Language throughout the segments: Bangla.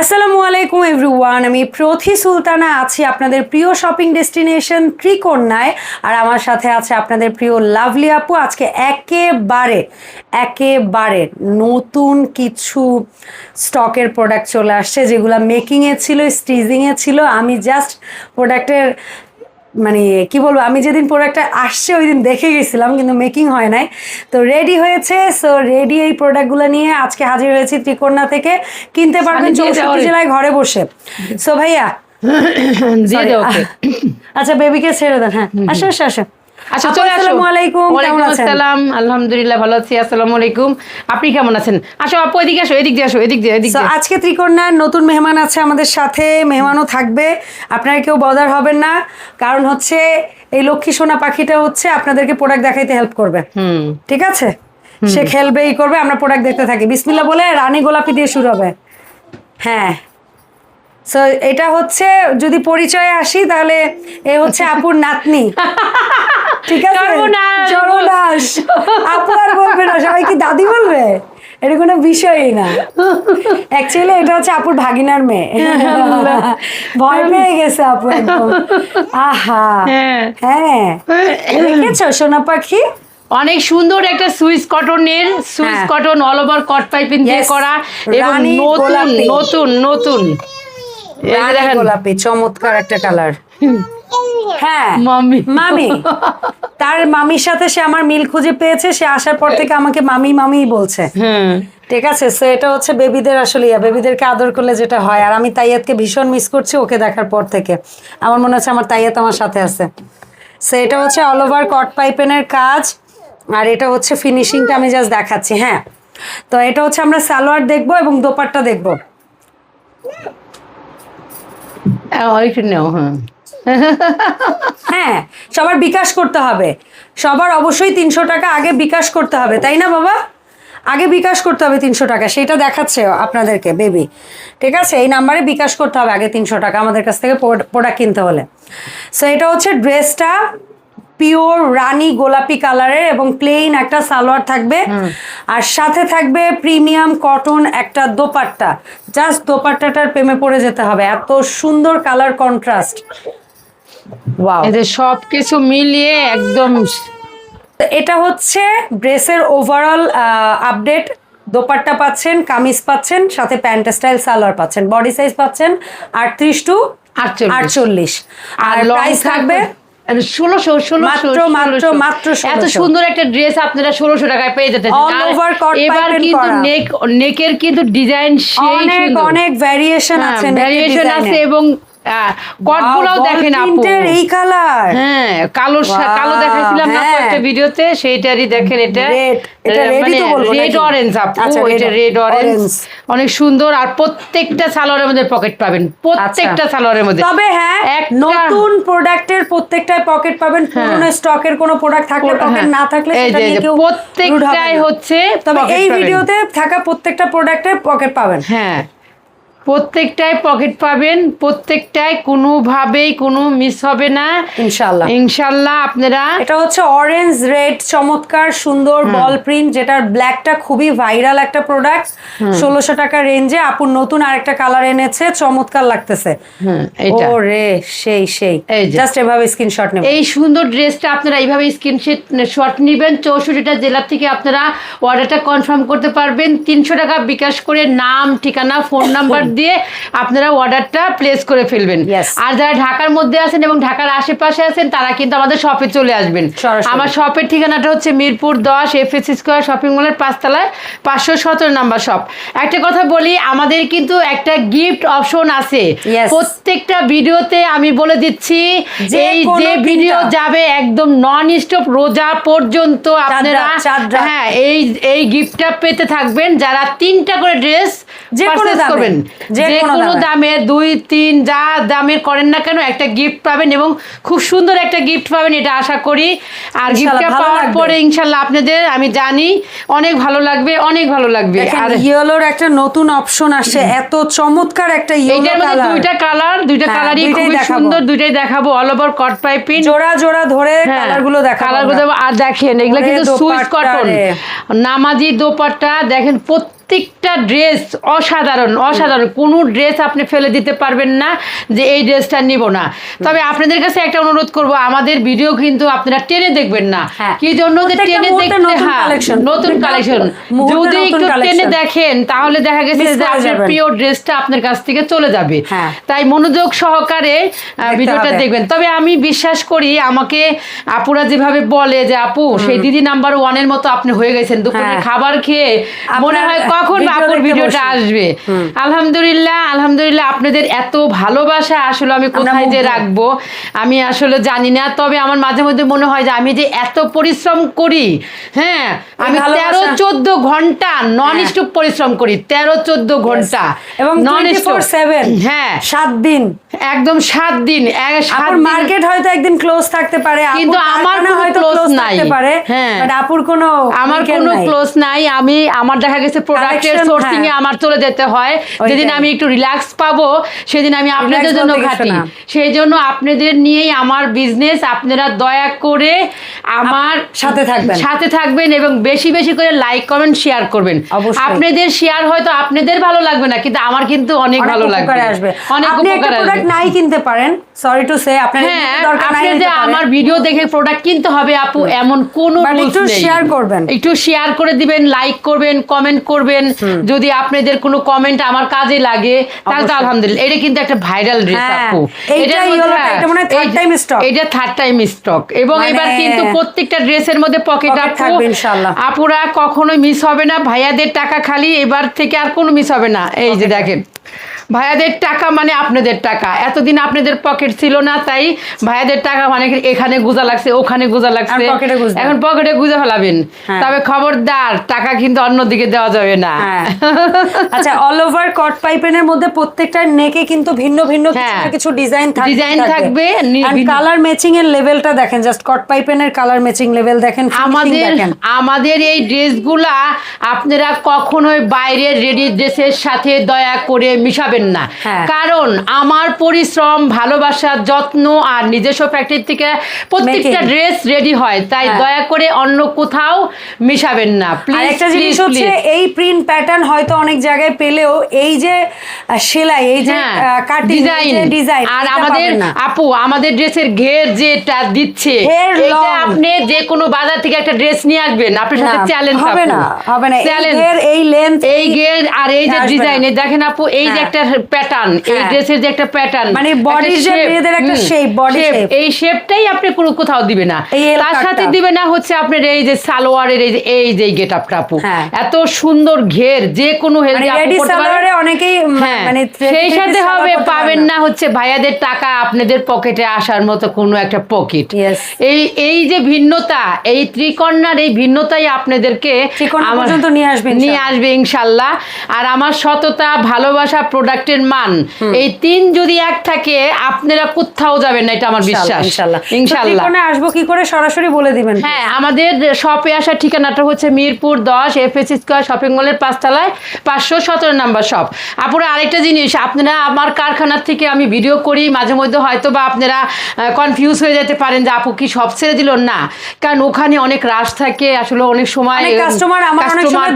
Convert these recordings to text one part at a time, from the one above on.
আসসালামু আলাইকুম এভরিওয়ান, আমি প্রথি সুলতানা আছি আপনাদের প্রিয় শপিং ডেস্টিনেশন ত্রিকোণায়। আর আমার সাথে আছে আপনাদের প্রিয় লাভলি আপু। আজকে একেবারে নতুন কিছু স্টকের প্রোডাক্ট চলে আসছে, যেগুলো মেকিংয়ে ছিল, স্টিচিংয়ে ছিল। আমি জাস্ট প্রোডাক্টের মানে কি বলবো, আমি যেদিন প্রোডাক্টটা আসছে ওই দিন দেখে গেছিলাম, কিন্তু মেকিং হয় নাই। তো রেডি হয়েছে, সো রেডি এই প্রোডাক্টগুলো নিয়ে আজকে হাজির হয়েছি ত্রিকোণা থেকে। কিনতে পারবেন 64 জেলায় ঘরে বসে। সো ভাইয়া আচ্ছা, বেবিকে ছেড়ে দেন। হ্যাঁ, আসো আসো আসো। আচ্ছা, চলে আসো। আসসালামু আলাইকুম, কেমন আছেন? আসসালাম, আলহামদুলিল্লাহ ভালো আছি। আসসালামু আলাইকুম, আপনি কেমন আছেন? আসো আপু, এদিকে আসো, এদিক দিয়ে আসো, এদিক দিয়ে। আজকে ত্রিকোণার নতুন মেহমান আছে আমাদের সাথে, মেহমানও থাকবে, আপনারা কেউ বদার হবেন না। কারণ হচ্ছে এই লক্ষ্মী সোনা পাখিটা হচ্ছে আপনাদেরকে প্রোডাক্ট দেখাইতে হেল্প করবে। ঠিক আছে, সে খেলবে, এই করবে, আমরা প্রোডাক্ট দেখতে থাকি। বিসমিল্লাহ বলে রানী গোলাপি দিয়ে শুরু হবে। হ্যাঁ, সো এটা হচ্ছে, যদি পরিচয়ে আসি তাহলে এ হচ্ছে আপুর নাতনি। ঠিক আছে, সর্বনাশ। আপু আর বলবে না, সবাই কি দাদি বলবে? এটা কোনো বিষয়ই না। অ্যাকচুয়ালি এটা হচ্ছে আপুর ভাগিনার মেয়ে। ভয় পেয়ে গেছে আপু একদম। আহা, হ্যাঁ, দেখেছো সোনা পাখি? অনেক সুন্দর একটা সুইস কটনের, সুইস কটন অল ওভার কট পাইপিং দিয়ে করা, এবং নতুন নতুন গোলাপি, চমৎকার একটা কালার। হ্যাঁ, মামি, তার মামির সাথে সে আমার মিল খুঁজে পেয়েছে। সে আসার পর থেকে আমাকে মামি মামি বলছে। ঠিক আছে, সো এটা হচ্ছে বেবিদের, আসলে বেবিদেরকে আদর করলে যেটা হয়। আর আমি তাইয়াতকে ভীষণ মিস করছি ওকে দেখার পর থেকে। আমার মনে হচ্ছে আমার তাইয়াত আমার সাথে আছে। সো এটা হচ্ছে অল ওভার কট পাইপেনের কাজ, আর এটা হচ্ছে ফিনিশিংটা আমি জাস্ট দেখাচ্ছি। হ্যাঁ, তো এটা হচ্ছে আমরা সালোয়ার দেখবো এবং দোপাট্টা দেখবো। হ্যাঁ, সবার বিকাশ করতে হবে, সবার অবশ্যই 300 টাকা আগে বিকাশ করতে হবে, তাই না বাবা? আগে বিকাশ করতে হবে 300 টাকা, সেটা দেখাচ্ছে আপনাদেরকে বেবি। ঠিক আছে, এই নাম্বারে বিকাশ করতে হবে আগে 300 টাকা আমাদের কাছ থেকে প্রোডাক্ট কিনতে হলে। সো এটা হচ্ছে ড্রেসটা পিওর রানী গোলাপি কালারের এবং প্লেন একটা সালোয়ার থাকবে, আর সাথে থাকবে প্রিমিয়াম কটন একটা দোপাট্টা। জাস্ট দোপাট্টাটার প্রেমে পড়ে যেতে হবে, এত সুন্দর কালার কন্ট্রাস্ট। ওয়াও, এদের সবকিছু মিলিয়ে একদম। এটা হচ্ছে ড্রেসের ওভারঅল আপডেট। দোপাট্টা পাচ্ছেন, কামিজ পাচ্ছেন, সাথে প্যান্ট স্টাইল সালোয়ার পাচ্ছেন, বডি সাইজ পাচ্ছেন 38 to 48, আর প্রাইস থাকবে 1600। এত সুন্দর একটা ড্রেস আপনারা 1600 টাকায় পেয়ে যেতেন। এবার কিন্তু নেকের কিন্তু ডিজাইন অনেক ভ্যারিয়েশন আছে এবং কটগুলোও দেখেন আপু, এই কালার। হ্যাঁ, কালো দেখাইছিলাম না একটা ভিডিওতে, সেইটারই দেখেন। এটা রেড অরেঞ্জ আপু, এটা রেড অরেঞ্জ, অনেক সুন্দর। আর প্রত্যেকটা সালোয়ারের মধ্যে পকেট পাবেন, প্রত্যেকটা সালোয়ারের মধ্যে। তবে হ্যাঁ, নতুন প্রোডাক্টের প্রত্যেকটাই পকেট পাবেন। পুরনো স্টকের কোনো প্রোডাক্ট থাকলে পকেট, না থাকলে সেটা নিয়ে কেউ প্রত্যেকটাই হচ্ছে। তবে এই ভিডিওতে থাকা প্রত্যেকটা প্রোডাক্টের পকেট পাবেন। হ্যাঁ, প্রত্যেকটাই পকেট পাবেন, প্রত্যেকটাই কোনোভাবেই কোনো মিস হবে না ইনশাআল্লাহ। ইনশাআল্লাহ আপনারা। এটা হচ্ছে অরেঞ্জ রেড, চমৎকার সুন্দর বল প্রিন্ট, যেটার ব্ল্যাকটা খুবই ভাইরাল একটা প্রোডাক্ট। 1600 টাকা রেঞ্জে আপুর নতুন আরেকটা কালার এনেছে, চমৎকার লাগতেছে। ওরে সেই জাস্ট এভাবে স্ক্রিনশট নেবেন। এই সুন্দর ড্রেসটা আপনারা এইভাবে স্ক্রিনশট নেবেন। 64টা জেলা থেকে আপনারা অর্ডারটা কনফার্ম করতে পারবেন। 300 টাকা বিকাশ করে নাম, ঠিকানা, ফোন নাম্বার দিয়ে আপনারা অর্ডারটা প্লেস করে ফেলবেন। আর যারা ঢাকার মধ্যে আছেন এবং ঢাকার আশেপাশে আছেন তারা কিন্তু আমাদের শপে চলে আসবেন। আমার শপের ঠিকানাটা হচ্ছে মিরপুর 10 FS স্কয়ার শপিং মলের 5 তলায় 517 নাম্বার শপ। একটা কথা বলি, আমাদের কিন্তু একটা গিফট অপশন আছে প্রত্যেকটা ভিডিওতে। আমি বলে দিচ্ছি, এই যে ভিডিও যাবে একদম নন স্টপ রোজা পর্যন্ত আপনারা হ্যাঁ এই গিফটটা পেতে থাকবেন। যারা 3টা করে ড্রেস পারচেজ করবেন, যে কোনো দামের 2-3 যা দামের করেন না কেন, একটা গিফট পাবেন এবং খুব সুন্দর একটা গিফট পাবেন, এটা আশা করি। আর গিফটটা পাওয়ার পরে ইনশাআল্লাহ আপনাদের আমি জানি অনেক ভালো লাগবে, অনেক ভালো লাগবে। আর ইয়েলোর একটা নতুন অপশন আসে, এত চমৎকার একটা ইয়েলো কালার। দুইটা কালারই খুব সুন্দর, দুইটাই দেখাবো। অল ওভার কট পাইপিং, জোড়া ধরে কালারগুলো দেখাবো। আর দেখেন এগুলো কিন্তু সুইস কটন নামাজি দোপাট্টা। দেখেন প্রত্যেকটা ড্রেস অসাধারণ অসাধারণ, কোনো ড্রেস আপনি ফেলে দিতে পারবেন না যে এই ড্রেসটা নিব না। তবে আপনাদের কাছে একটা অনুরোধ করব, আমাদের ভিডিও কিন্তু আপনারা টেনে দেখবেন না। কি জন্য যে টেনে দেখতে, হ্যাঁ নতুন কালেকশন যদি একটু টেনে দেখেন তাহলে দেখা গেছে যে আপনার প্রিয় ড্রেসটা আপনার কাছ থেকে চলে যাবে। তাই মনোযোগ সহকারে ভিডিওটা দেখবেন। তবে আমি বিশ্বাস করি, আমাকে আপুরা যেভাবে বলে যে আপু সেই দিদি নাম্বার 1 এর মতো আপনি হয়ে গেছেন, দুপুরে খাবার খেয়ে মনে হয় কখন আপুর ভিডিওটা আসবে। আলহামদুলিল্লাহ আলহামদুলিল্লাহ, আপনাদের এত ভালোবাসা আসলে আমি কোথায় যে রাখবো আমি আসলে জানি না। তবে আমার মাঝে মধ্যে মনে হয় যে আমি যে এত পরিশ্রম করি, হ্যাঁ আমি 13-14 ঘন্টা নন স্টপ পরিশ্রম করি, 13-14 ঘন্টা এবং নন স্টপ 7, হ্যাঁ 7 দিন, একদম 7 দিন। আপুর মার্কেট হয়তো একদিন ক্লোজ থাকতে পারে, কিন্তু আমার কোনো ক্লোজ নাই। হ্যাঁ আপুর কোনো আমার কোনো ক্লোজ নাই। আমি আমার দেখা গেছে প্রোডাক্টের সোর্সিং এ আমার চলে যেতে হয়, যেদিন আমি একটু রিল্যাক্স পাবো সেদিন আমি আপনাদের জন্য খাটি। সেই জন্য আপনাদের নিয়েই আমার বিজনেস। আপনারা দয়া করে আমার সাথে থাকবেন এবং বেশি বেশি করে লাইক কমেন্ট শেয়ার করবেন। আপনাদের শেয়ার হয়তো আপনাদের ভালো লাগবে না, কিন্তু আমার কিন্তু অনেক ভালো লাগবে, অনেক উপকার আসবে। নাই কিনতে পারেন, সরি টু সে আপনাদের দরকার নাই যে আমার ভিডিও দেখে প্রোডাক্ট কিনতে হবে আপু এমন কোনো রুলস নেই। একটু শেয়ার করবেন, একটু শেয়ার করে দিবেন, লাইক করবেন, কমেন্ট করবেন। যদি আপনাদের কোনো কমেন্ট আমার কাজে লাগে তাহলে তো আলহামদুলিল্লাহ। এটা কিন্তু একটা ভাইরাল ড্রেস আপু, এটা মানে থার্ড টাইম স্টক এবং এবার কিন্তু প্রত্যেকটা ড্রেসের মধ্যে পকেট থাকবে ইনশাআল্লাহ। আপুরা কখনোই মিস হবে না, ভাইয়াদের টাকা খালি এবার থেকে আর কোনো মিস হবে না। এই যে দেখেন ভাইয়াদের টাকা মানে আপনাদের টাকা, এতদিন আপনাদের পকেট ছিল না, তাই ভাইয়াদের টাকা মানে এখানে গুজা লাগছে ওখানে গুজা লাগছে, এখন পকেটে গুজা ফেলাবেন। তবে খবরদার টাকা কিন্তু অন্যদিকে দেওয়া যাবে না। আচ্ছা, অল ওভার কট পাইপেনের মধ্যে প্রত্যেকটা নেকে কিন্তু ভিন্ন ভিন্ন কিছু ডিজাইন থাকবে। কালার ম্যাচিং এর লেভেলটা দেখেন, জাস্ট কট পাইপেনের কালার ম্যাচিং লেভেল দেখেন। আমাদের এই ড্রেসগুলা আপনারা কখনোই বাইরের রেডি ড্রেসের সাথে দয়া করে মিশাবেন না, কারণ আমার পরিশ্রম, ভালোবাসা, যত্ন আর নিজস্ব ফ্যাক্টরি থেকে প্রত্যেকটা ড্রেস রেডি হয়, তাই দয়া করে অন্য কোথাও মিশাবেন না প্লিজ। একটা জিনিস হচ্ছে এই প্রিন্ট প্যাটার্ন হয়তো অনেক জায়গায় পেলেও এই যে সেলাই, এই যে কাটিং ডিজাইন, আর আমাদের আপু আমাদের ড্রেসের ঘের যেটা দিচ্ছে, এটা আপনি যে কোনো বাজার থেকে একটা ড্রেস নিয়ে আসবেন, আপনার সাথে চ্যালেঞ্জ হবে না এই লেন্থ, এই ঘের আর এই যে ডিজাইন দেখেন আপু, এই যে একটা প্যাটার্ন, এই ড্রেসের যে একটা প্যাটার্ন, মানে বডির যে মেয়েদের একটা শেপ, বডি শেপ, এই শেপটাই আপনি কোনো কোথাও দিবে না। তার সাথে দিবে না হচ্ছে আপনার এই যে সালোয়ারের এই যে গেটআপটা আপু, এত সুন্দর ঘের, যে কোনো হেলদি আপু করতে পারে অনেকেই, মানে সেই সাথে হবে পাবেন না হচ্ছে ভাইয়াদের টাকা আপনাদের পকেটে আসার মতো কোনো একটা পকেট। এই যে ভিন্নতা, এই ত্রিকন্যার এই ভিন্নতাই আপনাদেরকে পর্যন্ত নিয়ে আসবে ইনশাআল্লাহ। আর আমার সততা, ভালোবাসা, প্রোডাক্টের মান, এই 3 যদি এক থাকে আপনারা কোথাও যাবেন না, এটা আমার বিশ্বাস। ইনশাআল্লাহ আসবো কি করে সরাসরি বলে দিবেন? হ্যাঁ, আমাদের শপে আসার ঠিকানাটা হচ্ছে মিরপুর 10 FS স্কয়ার শপিং মলের 5 তলায় 517 নাম্বার শপ। আপুরা আরেকটা জিনিস, আপনারা আমার কারখানার থেকে আমি ভিডিও করি, মাঝে মধ্যে হয়তো বা আপনারা কনফিউজ হয়ে যেতে পারেন যে আপু কি সব ছেড়ে দিল, না, কারণ ওখানে অনেক রাশ থাকে, আসলে অনেক সময় কাস্টমার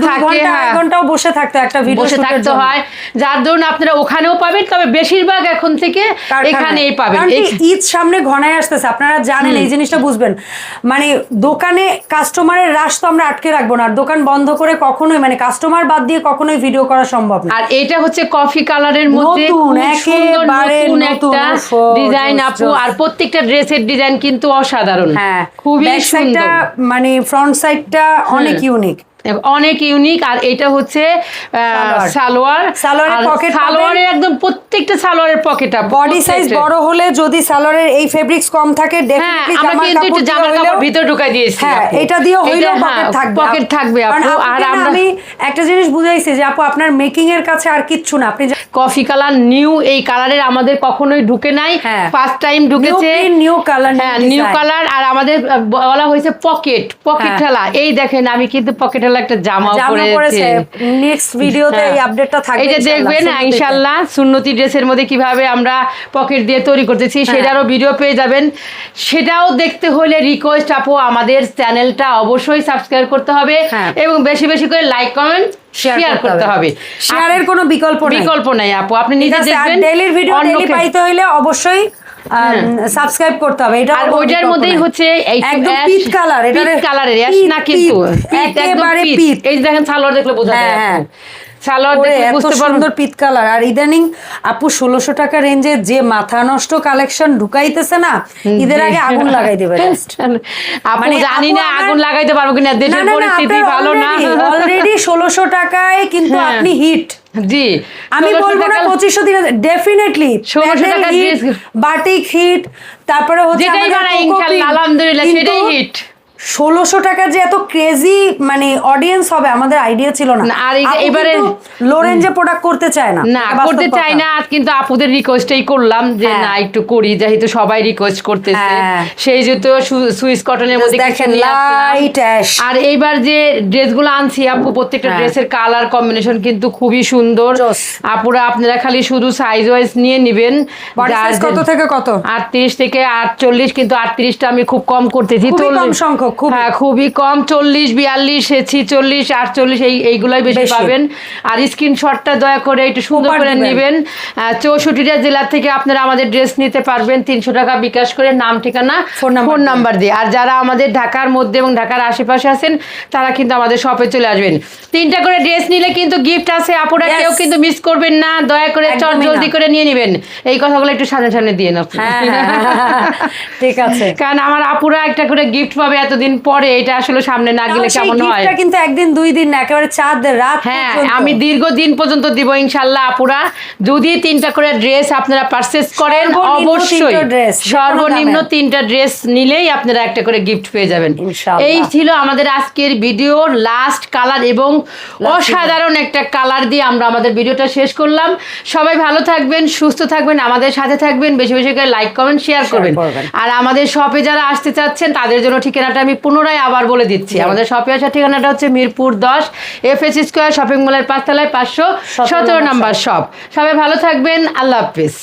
থাকে, 1 ঘন্টাও বসে থাকতে একটা ভিডিও বসে থাকতে হয়, যার ধরুন আপনারা ওখানেও পাবেন, তবে বেশিরভাগ এখন থেকে এখানেই পাবেন। ঈদ সামনে ঘনায় আসতেছে, আপনারা জানেন, এই জিনিসটা বুঝবেন। মানে দোকানে কাস্টমারের রাশ তো আমরা আটকে রাখবো না, আর দোকান বন্ধ করে কখনোই, মানে কাস্টমার বাদ দিয়ে কখনোই ভিডিও করা সম্ভব না। আর এটা হচ্ছে কফি কালারের মধ্যে নতুন একটা ডিজাইন আপু, আর প্রত্যেকটা ড্রেসের ডিজাইন কিন্তু অসাধারণ, খুবই সুন্দর। মানে ফ্রন্ট সাইডটা অনেক ইউনিক, অনেক ইউনিক। আর এটা হচ্ছে সালোয়ারের একদম প্রত্যেকটা সালোয়ারের পকেট, বডি সাইজ বড় হলে যদি সালোয়ারের এই ফেব্রিক্স কম থাকে ডেফিনেটলি জামার কাপড় ভিতর ঢুকাই দিয়েছি, এটা দিয়ে হইলেও পকেট থাকবে আপু। আর আমি একটা জিনিস বুঝাইছি যে আপু আপনার মেকিং এর কাছে আর কিচ্ছু না, আপনি কফি কালার নিউ, এই কালারের আমাদের কখনোই ঢুকে নাই, ফার্স্ট টাইম ঢুকেছে নিউ কালার। আর আমাদের বলা হয়েছে পকেট ঠেলা, এই দেখেন আমি কিন্তু পকেট একটা জামা পরেছে, নেক্সট ভিডিওতে এই আপডেটটা থাকবে, এটা দেখবেন ইনশাআল্লাহ। সুন্নতি ড্রেসের মধ্যে কিভাবে আমরা পকেট দিয়ে তৈরি করতেছি সেটারও ভিডিও পেয়ে যাবেন, সেটাও দেখতে হলে রিকোয়েস্ট আপু আমাদের চ্যানেলটা অবশ্যই সাবস্ক্রাইব করতে হবে এবং বেশি বেশি করে লাইক কমেন্ট শেয়ার করতে হবে। শেয়ারের কোনো বিকল্প নাই আপু, আপনি নিজে দেখবেন। ডেইলির ভিডিও ডেইলি পাইতে হইলে অবশ্যই সাবস্ক্রাইব করতে হবে। এটা আর ওইটার মধ্যেই হচ্ছে একদম পিট কালার, এটা পিট কালারের অ্যাশ না কিন্তু একেবারে পিট। এই যে দেখেন সালোয়ার দেখলে বোঝা যায়। হ্যাঁ সালোয়ার ওরে, দেখলে এত বুঝতে পারবেন। সুন্দর পিট কালার। আর ইদানিং আপু 1600 টাকা রেঞ্জে যে মাথা নষ্ট কালেকশন ঢুকাইতেছে না, ঈদের আগে আগুন লাগাই দেবে just। আপু মানে জানি আপু না আমার- আগুন লাগাইতে পারবো কিনা, দেশের পরিস্থিতি ভালো না। অলরেডি 1600 টাকায় কিন্তু হ্যাঁ। আপনি হিট। জি, আমি 1600 বলবো না টাকা- 2500 দিন, ডেফিনেটলি 1600 টাকা হিট, বাটিক হিট, তারপরে হচ্ছে যেটাই আমাদের বানাই কোকো ইনশাআল্লাহ পিন। আলহামদুলিল্লাহ কিন্তু সেটাই হিট। 1600 টাকার যে এত ক্রেজি মানে অডিয়েন্স হবে আমাদের আইডিয়া ছিল না। না, আর এবারে লো রেঞ্জে প্রোডাক্ট করতে চায় না, না এটা বাস্তব করতে কথা। চাই না, কিন্তু আপুদের রিকোয়েস্টই করলাম যে হ্যাঁ। না একটু করি, যেহেতু সবাই রিকোয়েস্ট করতেছে। হ্যাঁ। সেই যেহেতু সুইস কটনের মধ্যে কিছু দেখেন নিয়ে আসলাম। Light ash. আর এইবার যে ড্রেসগুলো আনছি আপু, প্রত্যেকটা হ্যাঁ। ড্রেসের কালার কম্বিনেশন কিন্তু খুবই সুন্দর। জোস। আপুরা আপনারা খালি শুধু সাইজ ওয়াইজ নিয়ে নেবেন। বডি সাইজ কত থেকে কত? 38 থেকে 48, কিন্তু 38টা আমি খুব কম করতেছি। খুবই কম 40 সংখ্যক, খুবই। হ্যাঁ খুবই কম। 40, 42, 46, 48 এইগুলাই বেশি বেশি। পাবেন। আর স্ক্রিনশটটা দয়া করে একটু সুন্দর উপহার করে দিবেন। নেবেন। 64টা জেলা থেকে আপনারা আমাদের ড্রেস নিতে পারবেন 300 টাকা বিকাশ করে, নাম ঠিকানা ফোন নাম্বার দিয়ে। আর যারা আমাদের ঢাকার মধ্যে এবং ঢাকার আশেপাশে আছেন তারা কিন্তু আমাদের শপে চলে আসবেন। 3টা করে ড্রেস নিলে কিন্তু গিফট আছে আপুরা, Yes. কেউ কিন্তু মিস করবেন না। দয়া করে চট একদমই জলদি না। করে নিয়ে নেবেন। এই কথাগুলো একটু সামনে সামনে দিয়ে নাও। হ্যাঁ, ঠিক আছে। কারণ আমার আপুরা একটা করে গিফট পাবে এতদিন পরে, এটা আসলে সামনে না গেলে সেই কেমন হয়। গিফটটা কিন্তু একদিন দুই দিন না, একেবারে 4 দিন রাত হ্যাঁ, পর্যন্ত। আমি দীর্ঘদিন পর্যন্ত দিব ইনশাল্লাহ আপুরা। যদি 3টা করে ড্রেস আপনারা পারচেজ করেন, সর্বনিম্ন অবশ্যই 3টা dress, যে কোনো সর্বনিম্ন দামের। 3টা ড্রেস নিলেই আপনারা একটা করে গিফট পেয়ে যাবেন। ইনশাআল্লাহ। এই ছিল আমাদের আজকের ভিডিওর লাস্ট কালার, এবং অসাধারণ একটা কালার দিয়ে আমরা আমাদের ভিডিওটা শেষ করলাম। সবাই ভালো থাকবেন, সুস্থ থাকবেন, আমাদের সাথে থাকবেন, বেশি বেশি করে লাইক কমেন্ট শেয়ার করবেন। আর আমাদের শপে যারা আসতে চাচ্ছেন তাদের জন্য ঠিকানাটা আমি পুনরায় আবার বলে দিচ্ছি। আমাদের শপে আসার ঠিকানাটা হচ্ছে মিরপুর 10 FS স্কয়ার শপিং মলের 5 তলায় 517 নাম্বার শপ। সবাই ভালো থাকবেন, আল্লাহ হাফিজ।